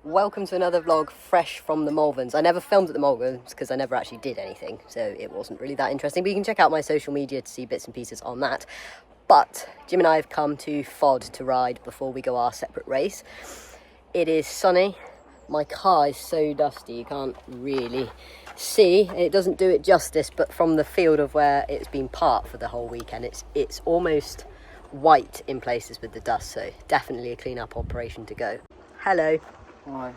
Welcome to another vlog fresh from the Malverns. I never filmed at the Malverns because I never actually did anything, so it wasn't really that interesting, but you can check out my social media to see bits and pieces on that. But Jim and I have come to FOD to ride before we go our separate race. It is sunny. My car is so dusty you can't really see. It doesn't do it justice, but from the field of where it's been parked for the whole weekend, it's almost white in places with the dust, so definitely a clean-up operation to go. Hello. Hi.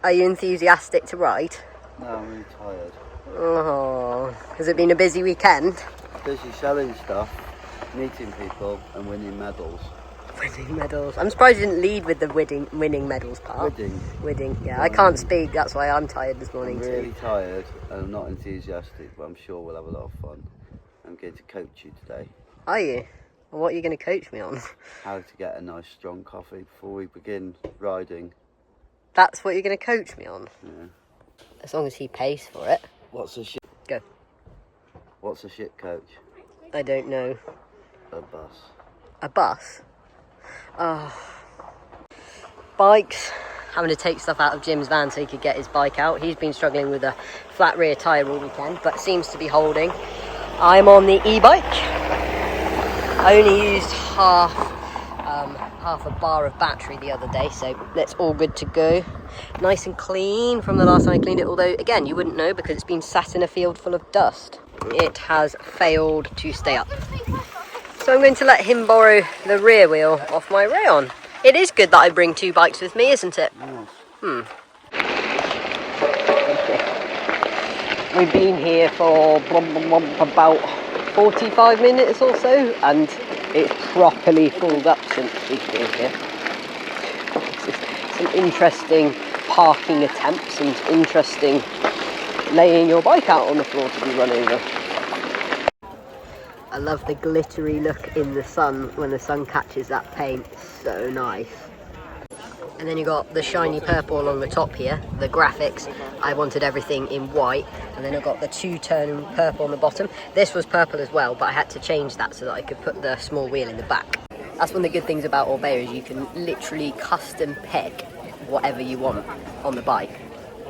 Are you enthusiastic to ride? No, I'm really tired. Oh, has it been a busy weekend? Busy selling stuff, meeting people and winning medals. Winning medals. I'm surprised you didn't lead with the winning medals part. Winning, yeah. I can't speak, that's why I'm tired this morning I'm really too. tired and I'm not enthusiastic, but I'm sure we'll have a lot of fun. I'm going to coach you today. Are you? Well, what are you going to coach me on? How to get a nice strong coffee before we begin riding. That's what you're going to coach me on? Yeah. As long as he pays for it. What's a shit? Go. What's a shit coach? I don't know. A bus. A bus? Oh. Bikes. Having to take stuff out of Jim's van so he could get his bike out. He's been struggling with a flat rear tyre all weekend, but seems to be holding. I'm on the e-bike. I only used half a bar of battery the other day, so that's all good to go. Nice and clean from the last time I cleaned it, although again you wouldn't know because it's been sat in a field full of dust. It has failed to stay up, so I'm going to let him borrow the rear wheel off my Rayon. It is good that I bring two bikes with me, isn't it? Yes. We've been here for about 45 minutes or so, and it's properly filled up since we've been here. Some interesting parking attempts and interesting laying your bike out on the floor to be run over. I love the glittery look in the sun when the sun catches that paint. It's so nice. And then you got the shiny purple along the top here, the graphics. I wanted everything in white, and then I've got the two-tone purple on the bottom. This was purple as well, but I had to change that so that I could put the small wheel in the back. That's one of the good things about Orbea, is you can literally custom pick whatever you want on the bike.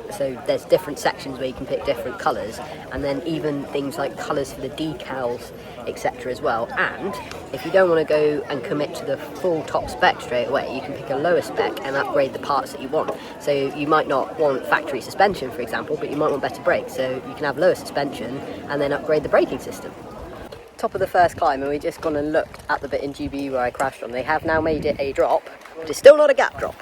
So there's different sections where you can pick different colours, and then even things like colours for the decals, etc. as well. And if you don't want to go and commit to the full top spec straight away, you can pick a lower spec and upgrade the parts that you want. So you might not want factory suspension, for example, but you might want better brakes, so you can have lower suspension and then upgrade the braking system. Top of the first climb, and we just gone and looked at the bit in GBU where I crashed on. They have now made it a drop, but it's still not a gap drop.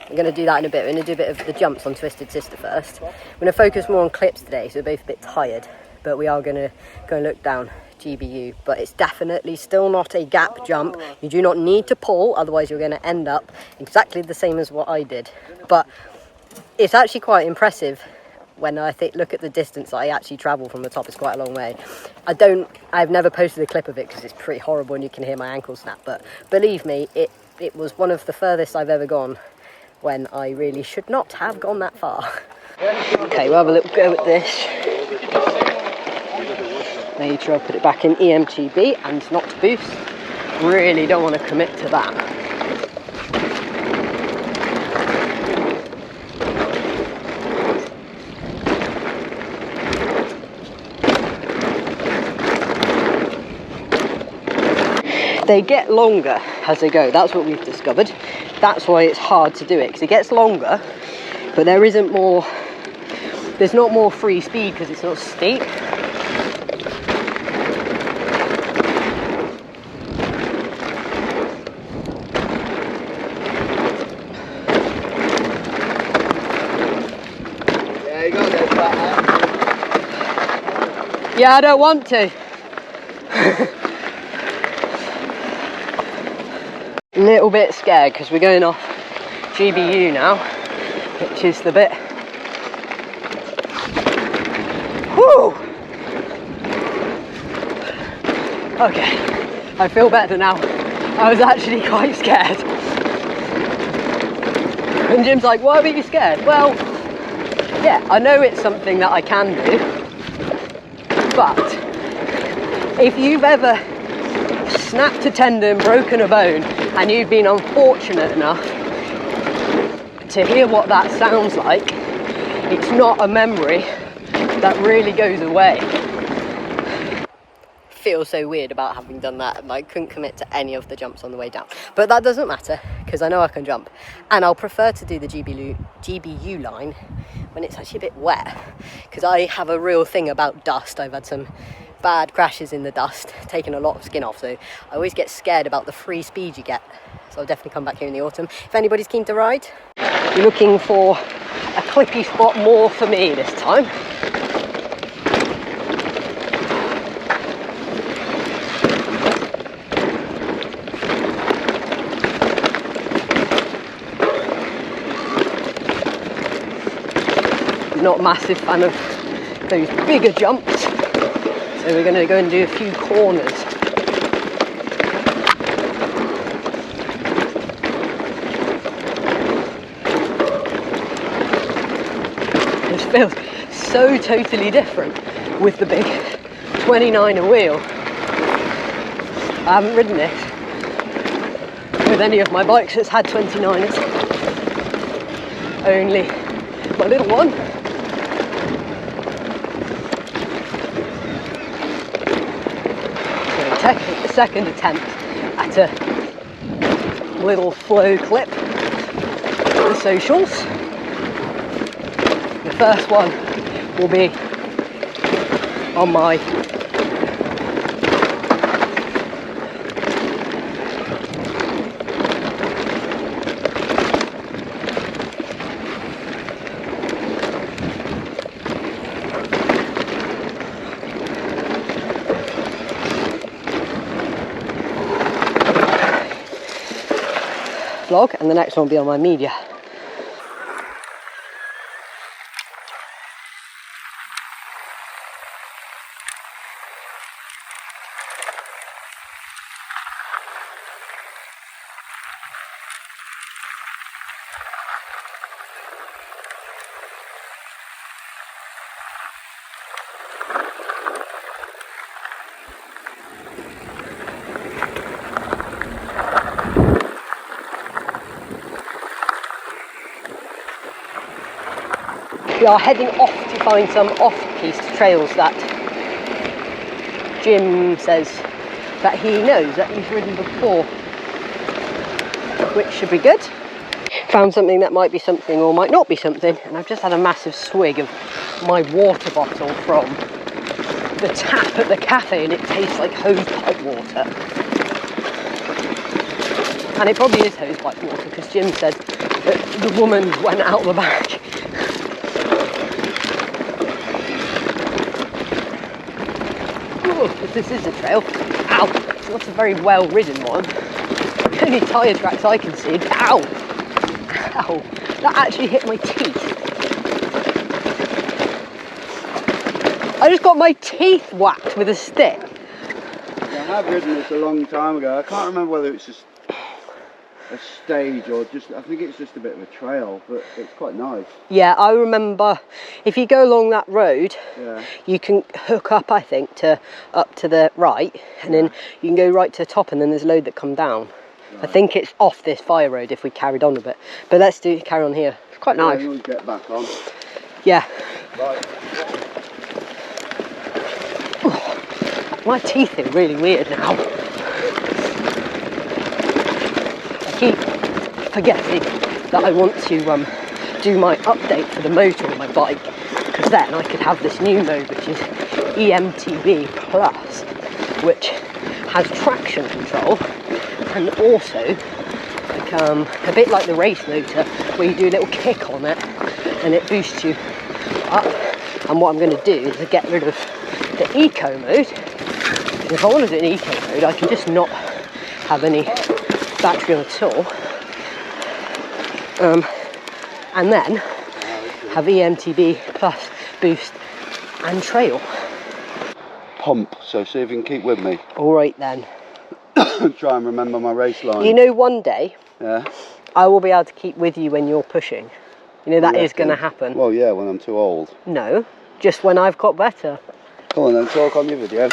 I'm going to do that in a bit. We're going to do a bit of the jumps on Twisted Sister first. I'm going to focus more on clips today, so we're both a bit tired, but we are going to go and look down GBU. But it's definitely still not a gap jump. You do not need to pull, otherwise you're going to end up exactly the same as what I did. But it's actually quite impressive when I look at the distance that I actually travel from the top. It's quite a long way. I've never posted a clip of it because it's pretty horrible and you can hear my ankle snap, but believe me, it was one of the furthest I've ever gone when I really should not have gone that far. Okay, we'll have a little go at this. Later I'll put it back in EMTB and not boost. Really don't want to commit to that. They get longer as they go, that's what we've discovered. That's why it's hard to do it, because it gets longer, but there's not more free speed because it's not steep. Yeah, you got to go back now. Yeah, I don't want to. Little bit scared because we're going off GBU now, which is the bit. Whew! Okay, I feel better now. I was actually quite scared. And Jim's like, why were you scared? Well, yeah, I know it's something that I can do, but if you've ever snapped a tendon, broken a bone, and you've been unfortunate enough to hear what that sounds like, it's not a memory that really goes away. Feel so weird about having done that, and I couldn't commit to any of the jumps on the way down, but that doesn't matter because I know I can jump, and I'll prefer to do the GBU line when it's actually a bit wet, because I have a real thing about dust. I've had some bad crashes in the dust, taking a lot of skin off, so I always get scared about the free speed you get. So I'll definitely come back here in the autumn if anybody's keen to ride. You're looking for a clippy spot more for me this time. Not a massive fan of those bigger jumps, so we're going to go and do a few corners. This feels so totally different with the big 29er wheel. I haven't ridden it with any of my bikes that's had 29ers, only my little one. The second attempt at a little flow clip for the socials. The first one will be on my vlog, and the next one will be on my media. We are heading off to find some off-piste trails that Jim says that he knows, that he's ridden before, which should be good. Found something that might be something or might not be something, and I've just had a massive swig of my water bottle from the tap at the cafe, and it tastes like hosepipe water. And it probably is hosepipe water, because Jim said that the woman went out the back. This is a trail. Ow! It's not a very well ridden one. The only tyre tracks I can see. Ow! Ow! That actually hit my teeth. I just got my teeth whacked with a stick. Yeah, I have ridden this a long time ago. I can't remember whether it's just a stage or just, I think it's just a bit of a trail, but it's quite nice. Yeah, I remember if you go along that road, yeah, you can hook up, I think, to up to the right, and then you can go right to the top, and then there's a load that come down. Right. I think it's off this fire road if we carried on a bit, but let's carry on here. It's quite nice. We'll get back on. Yeah. Right. Ooh, my teeth are really weird now. I keep forgetting that I want to do my update for the motor on my bike, because then I could have this new mode, which is EMTB Plus, which has traction control and also a bit like the race motor, where you do a little kick on it and it boosts you up. And what I'm going to do is get rid of the eco mode. And if I want to do an eco mode, I can just not have any battery on at all, and then have EMTB Plus, boost and trail. Pump, so see if you can keep with me. Alright then. Try and remember my race line. You know, one day, yeah, I will be able to keep with you when you're pushing. You know, that is going to happen. Well, yeah, when I'm too old. No, just when I've got better. Come on then, talk on your video.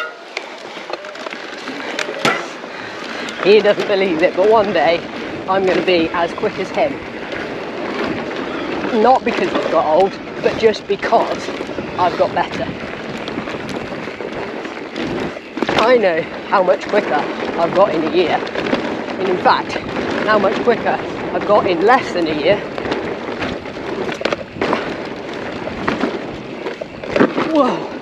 He doesn't believe it, but one day I'm going to be as quick as him. not because we've got old, but just because I've got better. I know how much quicker I've got in a year, and in fact, how much quicker I've got in less than a year. Whoa!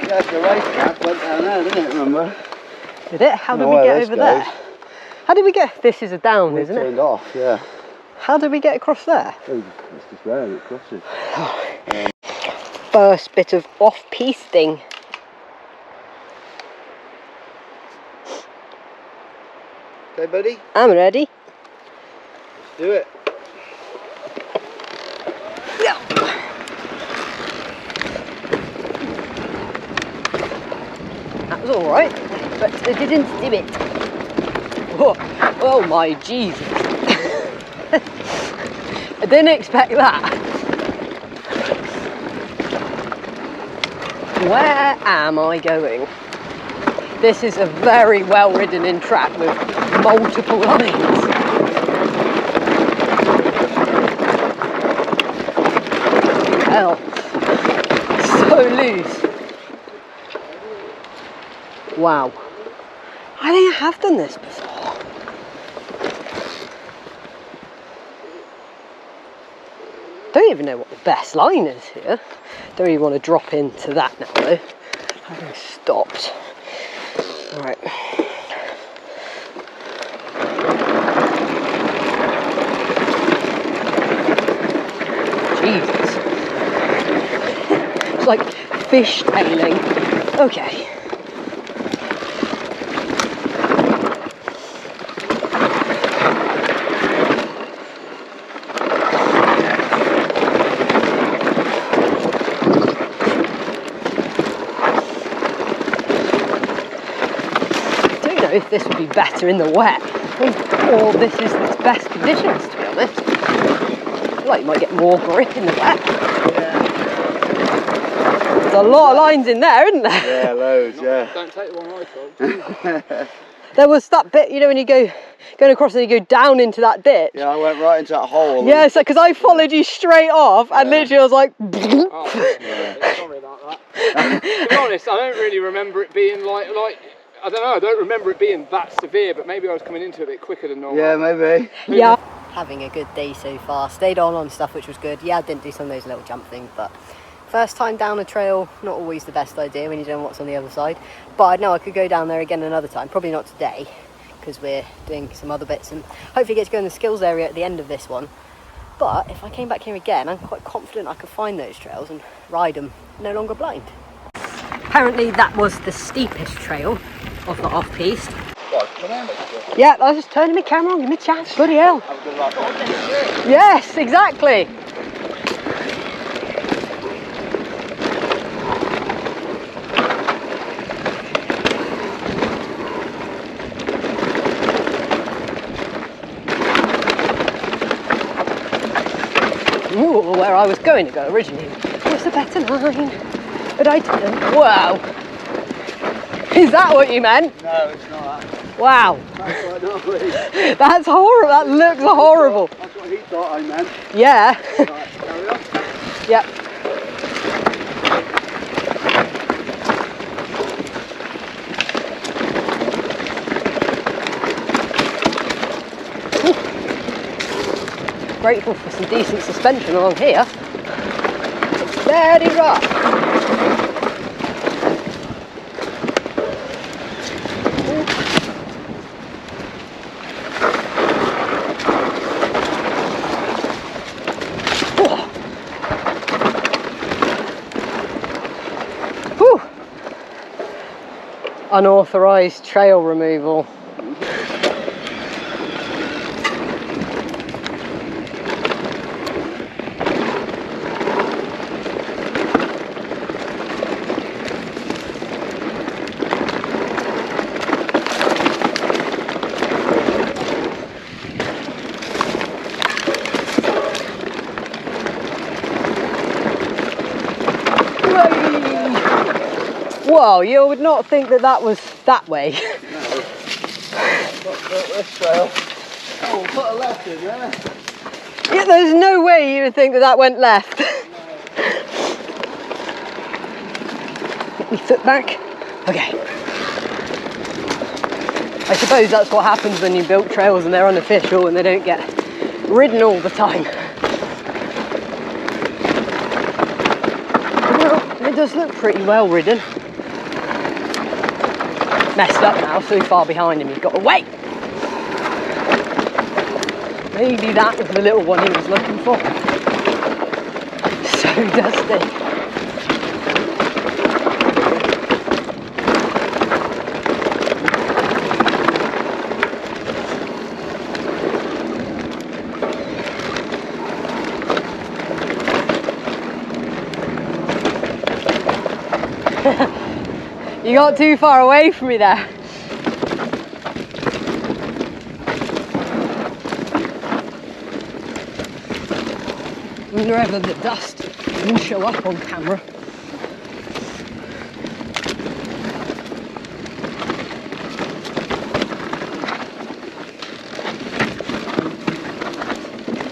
Yeah, the race track went down there, didn't it, remember? Did it? How did we get over there? How did we get? This is a down, isn't it? Turned off, yeah. How did we get across there? Oh, it's just where it crosses. First bit of off-pisting. Okay, buddy? I'm ready. Let's do it. Yeah. That was alright, but I didn't do it. Whoa. Oh my Jesus. I didn't expect that. Where am I going? This is a very well ridden in track with multiple lines. Hell, so loose. Wow. I think I have done this before. Don't even know what the best line is here. Don't really want to drop into that now though. Having stopped. Alright. Jesus. It's like fishtailing. Okay. If this would be better in the wet, or this is its best conditions, to be honest. I feel like you might get more grip in the wet. Yeah. There's a lot of lines in there, isn't there? Yeah, loads, yeah. Don't take the one I tried. There was that bit, you know, when you going across and you go down into that ditch. Yeah, I went right into that hole. Yeah, so because I followed you straight off, and literally I was like. Oh, yeah. Sorry about that. To be honest, I don't really remember it being like. I don't know, I don't remember it being that severe, but maybe I was coming into it a bit quicker than normal. Yeah, maybe. Yeah. Having a good day so far. Stayed on stuff, which was good. Yeah, I didn't do some of those little jump things, but first time down a trail, not always the best idea when you don't know what's on the other side. But I know I could go down there again another time. Probably not today, because we're doing some other bits and hopefully get to go in the skills area at the end of this one. But if I came back here again, I'm quite confident I could find those trails and ride them no longer blind. Apparently that was the steepest trail of the off-piste. Yeah, I was just turning my camera on, give me a chance, bloody hell. Yes, exactly. Ooh, where I was going to go originally was a better line, but I didn't. Wow. Is that what you meant? No, it's not that. Wow. That's what I know. That's horrible. That looks horrible. That's what he thought I meant. Yeah. Right, carry on. Yep. Ooh. Grateful for some decent suspension along here. Steady rock. Unauthorised trail removal. Whoa, you would not think that that was that way. No. This trail. Oh, we'll put a left in there. Yeah, there's no way you would think that that went left. Put my foot back. Okay. I suppose that's what happens when you build trails and they're unofficial and they don't get ridden all the time. Well, it does look pretty well ridden. Messed up now, so far behind him, he's got to wait. Maybe that was the little one he was looking for. So dusty. You got too far away from me there. I wonder whether the dust can show up on camera.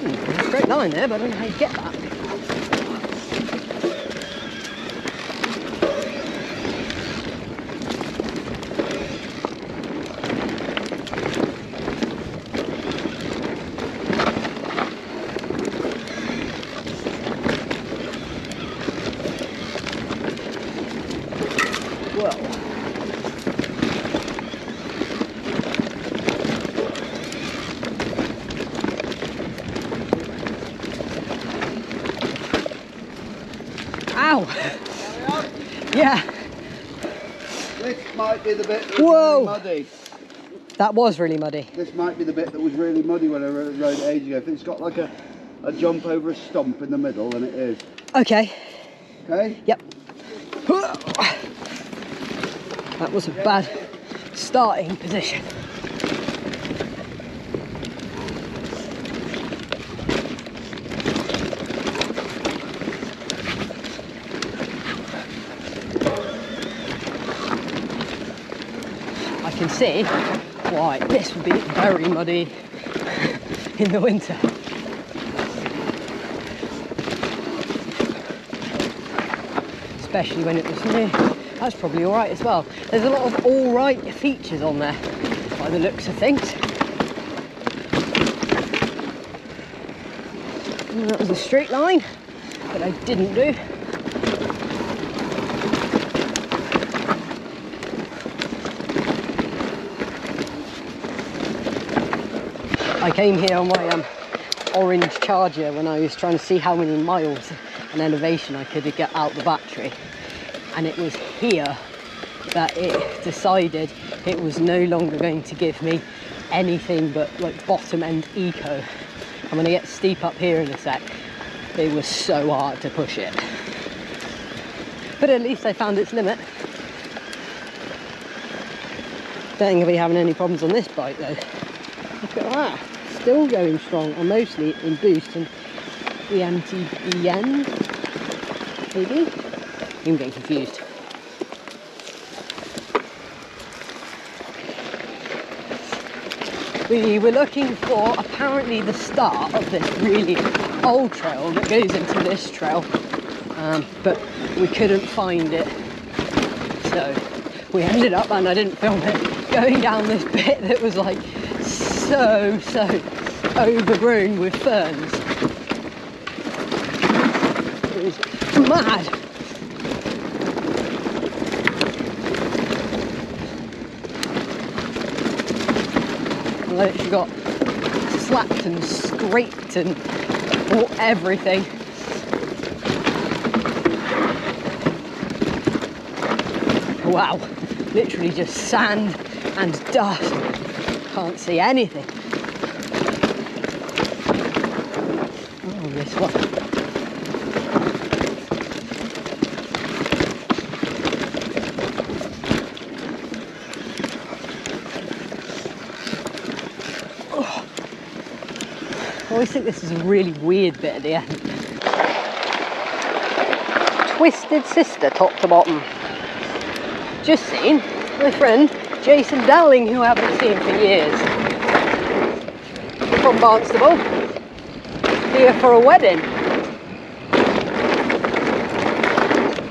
There's a straight line there, but I don't know how you get that. Ow! Yeah. This might be the bit that was Whoa. really muddy. That was really muddy. This might be the bit that was really muddy when I rode it ages ago. If it's got like a jump over a stump in the middle, then it is. Okay. Okay? Yep. That was a bad starting position. I can see why this would be very muddy in the winter. Especially when it was new. That's probably alright as well. There's a lot of alright features on there by the looks of things. And that was a straight line that I didn't do. I came here on my orange Charger when I was trying to see how many miles and elevation I could get out the battery, and it was here that it decided it was no longer going to give me anything but like bottom end eco. I'm going to get steep up here in a sec. It was so hard to push it, but at least I found its limit. Don't think I'll be having any problems on this bike though. Look at that, still going strong. I'm mostly in boost and EMTBN, maybe? I'm getting confused. We were looking for apparently the start of this really old trail that goes into this trail, but we couldn't find it. So we ended up, and I didn't film it, going down this bit that was like so overgrown with ferns. It was mad. I literally got slapped and scraped and everything. Wow, literally just sand and dust. Can't see anything. Oh, this one. Oh. I always think this is a really weird bit at the end. Twisted Sister, top to bottom. just seen my friend Jason Dowling, who I haven't seen for years, from Barnstable, here for a wedding.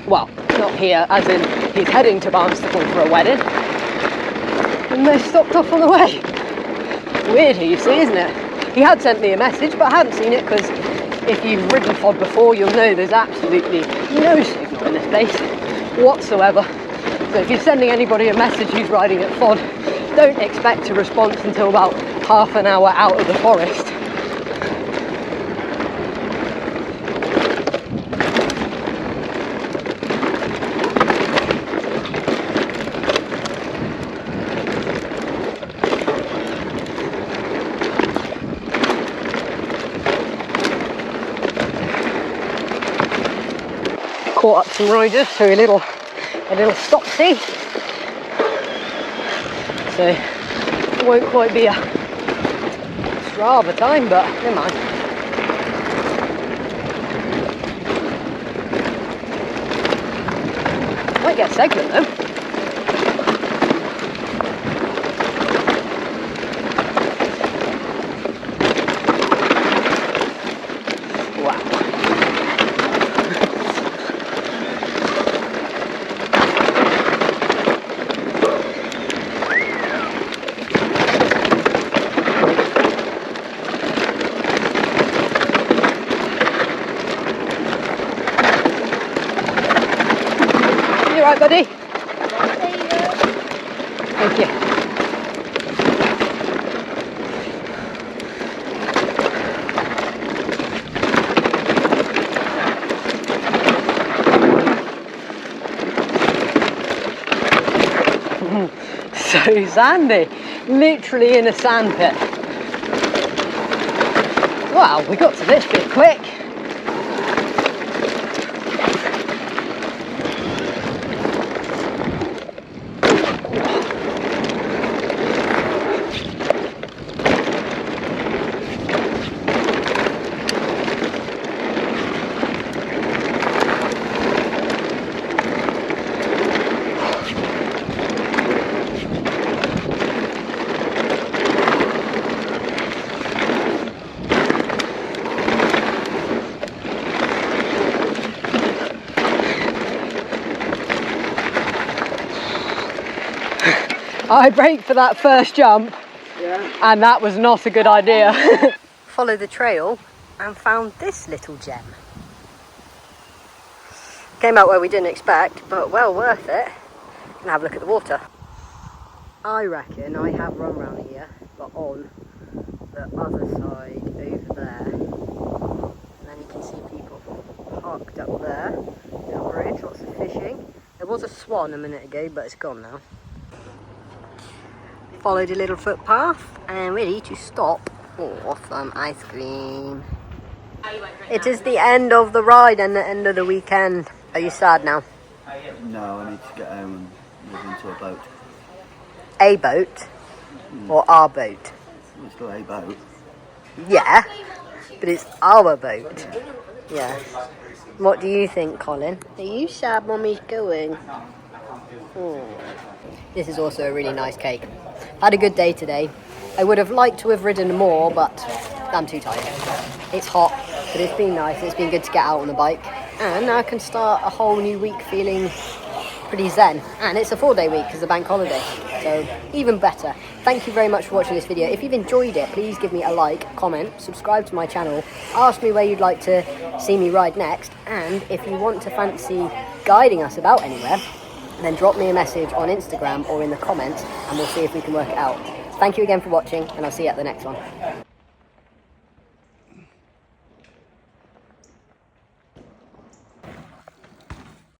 Well, not here, as in he's heading to Barnstable for a wedding. And they stopped off on the way. Weird, you see, isn't it? He had sent me a message, but I hadn't seen it because if you've ridden FOD before, you'll know there's absolutely no signal in this place whatsoever. So if you're sending anybody a message who's riding at FOD, don't expect a response until about half an hour out of the forest. Caught up some riders, so a little stopsy. So it won't quite be a Strava time, but never mind. Might get a segment though. Right, buddy? Thank you. So sandy, literally in a sand pit. Wow, we got to this bit quick. I braked for that first jump, and that was not a good idea. Followed the trail and found this little gem. Came out where we didn't expect, but well worth it. Gonna have a look at the water. I reckon I have run round here, but on the other side over there. And then you can see people parked up there. Little bridge, lots of fishing. There was a swan a minute ago, but it's gone now. Followed a little footpath and ready to stop for some ice cream. It is the end of the ride and the end of the weekend. Are you sad now? No, I need to get home and move into a boat. A boat? Or our boat? It's still a boat. Yeah, but it's our boat. Yeah. What do you think, Colin? Are you sad Mummy's going? This is also a really nice cake. Had a good day today. I would have liked to have ridden more, but I'm too tired. It's hot, but it's been nice. It's been good to get out on the bike. And now I can start a whole new week feeling pretty zen. And it's a 4-day week because of the bank holiday. So even better. Thank you very much for watching this video. If you've enjoyed it, please give me a like, comment, subscribe to my channel, ask me where you'd like to see me ride next. And if you want to fancy guiding us about anywhere, then drop me a message on Instagram or in the comments and we'll see if we can work it out. Thank you again for watching and I'll see you at the next one.